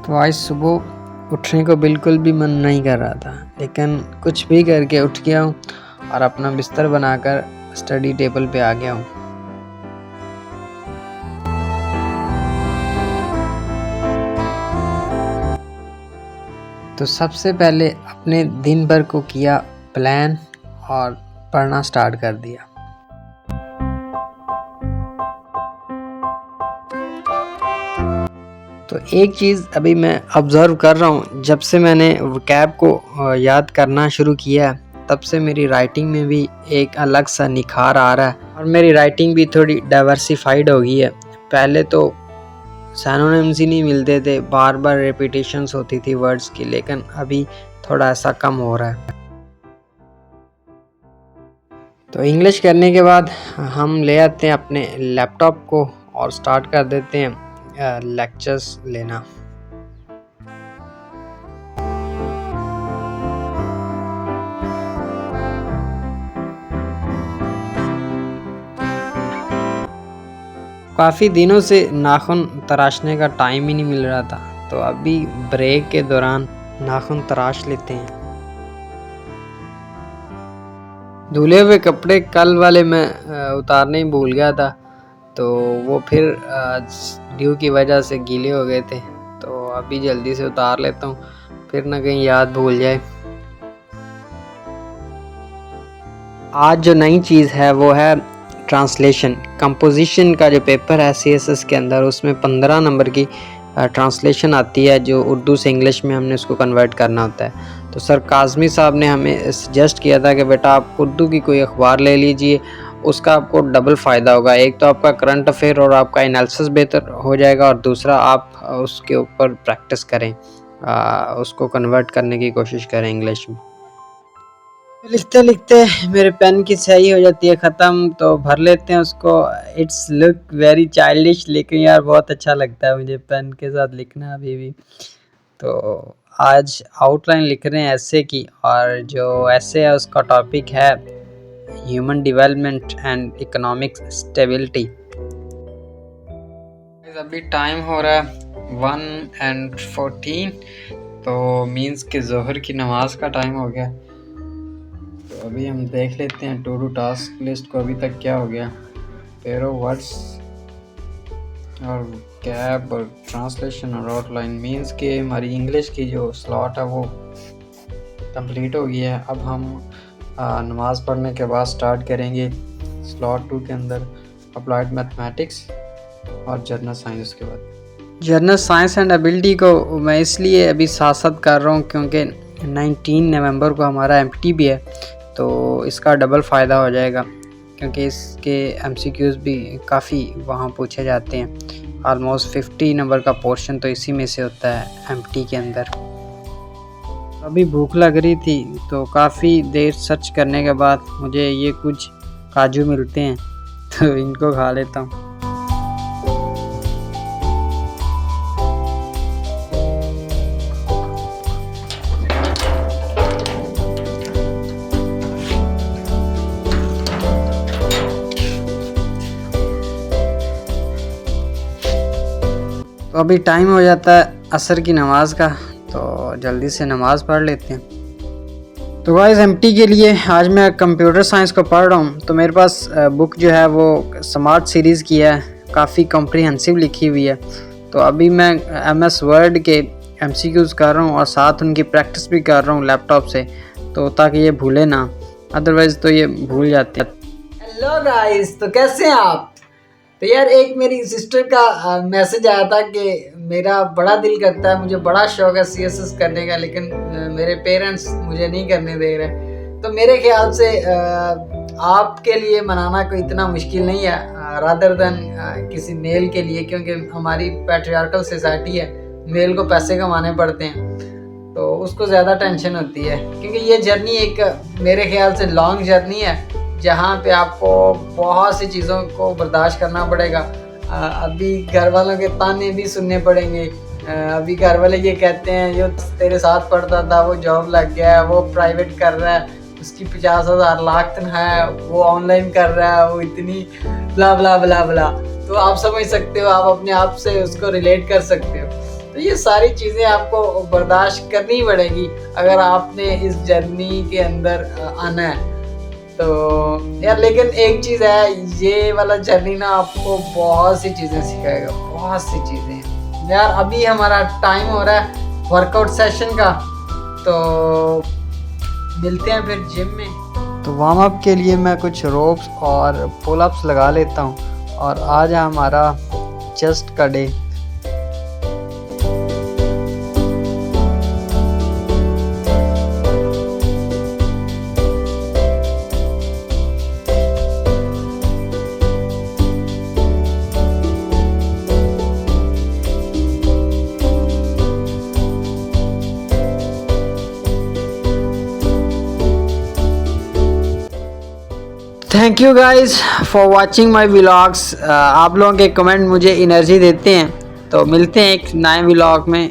तो आज सुबह उठने को बिल्कुल भी मन नहीं कर रहा था, लेकिन कुछ भी करके उठ गया हूँ और अपना बिस्तर बनाकर स्टडी टेबल पे आ गया हूँ। तो सबसे पहले अपने दिन भर को किया प्लान और पढ़ना स्टार्ट कर दिया। तो एक चीज़ अभी मैं ऑब्ज़र्व कर रहा हूँ, जब से मैंने वोकैब को याद करना शुरू किया है तब से मेरी राइटिंग में भी एक अलग सा निखार आ रहा है और मेरी राइटिंग भी थोड़ी डाइवर्सिफाइड हो गई है। पहले तो सिनोनिम्स ही नहीं मिलते थे, बार बार रिपीटेशंस होती थी वर्ड्स की, लेकिन अभी थोड़ा ऐसा कम हो रहा है। तो इंग्लिश करने के बाद हम ले आते हैं अपने लैपटॉप को और स्टार्ट कर देते हैं लेक्चर्स लेना। काफ़ी दिनों से नाखून तराशने का टाइम ही नहीं मिल रहा था, तो अभी ब्रेक के दौरान नाखून तराश लेते हैं। धुले हुए कपड़े कल वाले मैं उतारने ही भूल गया था, तो वो फिर ड्यू की वजह से गीले हो गए थे, तो अभी जल्दी से उतार लेता हूँ, फिर ना कहीं याद भूल जाए। आज जो नई चीज़ है वो है ट्रांसलेशन। कंपोजिशन का जो पेपर है CSS के अंदर, उसमें 15 नंबर की ट्रांसलेशन आती है, जो उर्दू से इंग्लिश में हमने उसको कन्वर्ट करना होता है। तो सर काज़मी साहब ने हमें सजेस्ट किया था कि बेटा आप उर्दू की कोई अखबार ले लीजिए, उसका आपको डबल फ़ायदा होगा। एक तो आपका करंट अफेयर और आपका एनालिसिस बेहतर हो जाएगा, और दूसरा आप उसके ऊपर प्रैक्टिस करें, उसको कन्वर्ट करने की कोशिश करें इंग्लिश में। लिखते लिखते मेरे पेन की स्याही हो जाती है ख़त्म, तो भर लेते हैं उसको। इट्स लुक वेरी चाइल्डिश, लेकिन यार बहुत अच्छा लगता है मुझे पेन के साथ लिखना अभी भी। तो आज आउटलाइन लिख रहे हैं ऐसे की, और जो ऐसे है उसका टॉपिक है human development and economic stability. अभी टाइम हो रहा है 1:14, तो मीन्स के जोहर की नमाज का टाइम हो गया। तो अभी हम देख लेते हैं टू डू टास्क लिस्ट को अभी तक क्या हो गया। पेरो वर्ड्स और कैब और ट्रांसलेशन और आउटलाइन, मीन्स के हमारी इंग्लिश की जो स्लॉट है वो कंप्लीट हो गई है। अब हम नमाज़ पढ़ने के बाद स्टार्ट करेंगे स्लॉट 2 के अंदर अप्लाइड मैथमेटिक्स और जनरल साइंस के बाद। जनरल साइंस एंड एबिलिटी को मैं इसलिए अभी साथ साथ कर रहा हूँ क्योंकि 19 नवंबर को हमारा MT भी है, तो इसका डबल फ़ायदा हो जाएगा, क्योंकि इसके MCQs भी काफ़ी वहाँ पूछे जाते हैं। ऑलमोस्ट 50 नंबर का पोर्शन तो इसी में से होता है MT के अंदर। अभी भूख लग रही थी, तो काफ़ी देर सर्च करने के बाद मुझे ये कुछ काजू मिलते हैं, तो इनको खा लेता हूँ। तो अभी टाइम हो जाता है असर की नमाज का, तो जल्दी से नमाज पढ़ लेते हैं। तो गाइस MT के लिए आज मैं कंप्यूटर साइंस को पढ़ रहा हूँ। तो मेरे पास बुक जो है वो स्मार्ट सीरीज़ की है, काफ़ी कॉम्प्रिहेंसिव लिखी हुई है। तो अभी मैं MS वर्ड के MCQs कर रहा हूँ और साथ उनकी प्रैक्टिस भी कर रहा हूँ लैपटॉप से, तो ताकि ये भूले ना, अदरवाइज़ तो ये भूल जाते हैं। हेलो गाइस, तो कैसे हैं आप? तो यार एक मेरी सिस्टर का मैसेज आया था कि मेरा बड़ा दिल करता है, मुझे बड़ा शौक है CSS करने का, लेकिन मेरे पेरेंट्स मुझे नहीं करने दे रहे। तो मेरे ख्याल से आपके लिए मनाना कोई इतना मुश्किल नहीं है, रादर देन किसी मेल के लिए, क्योंकि हमारी पैट्रियार्कल सोसाइटी है, मेल को पैसे कमाने पड़ते हैं, तो उसको ज़्यादा टेंशन होती है। क्योंकि ये जर्नी एक मेरे ख्याल से लॉन्ग जर्नी है, जहाँ पे आपको बहुत सी चीज़ों को बर्दाश्त करना पड़ेगा। अभी घर वालों के ताने भी सुनने पड़ेंगे। अभी घर वाले ये कहते हैं जो तेरे साथ पढ़ता था वो जॉब लग गया है, वो प्राइवेट कर रहा है, उसकी 50,000 लाख तनख्वाह है, वो ऑनलाइन कर रहा है, वो इतनी ब्ला ब्ला ब्ला ब्ला। तो आप समझ सकते हो, आप अपने आप से उसको रिलेट कर सकते हो। तो तो ये सारी चीज़ें आपको बर्दाश्त करनी पड़ेगी अगर आपने इस जर्नी के अंदर आना है। तो यार लेकिन एक चीज़ है, ये वाला जर्नी ना आपको बहुत सी चीज़ें सिखाएगा, बहुत सी चीज़ें। यार अभी हमारा टाइम हो रहा है वर्कआउट सेशन का, तो मिलते हैं फिर जिम में। तो वार्म अप के लिए मैं कुछ रोप्स और पुल अप्स लगा लेता हूँ और आज है हमारा चेस्ट का day. Thank you guys for watching my vlogs. आप लोगों के कमेंट मुझे एनर्जी देते हैं। तो मिलते हैं एक नए व्लॉग में।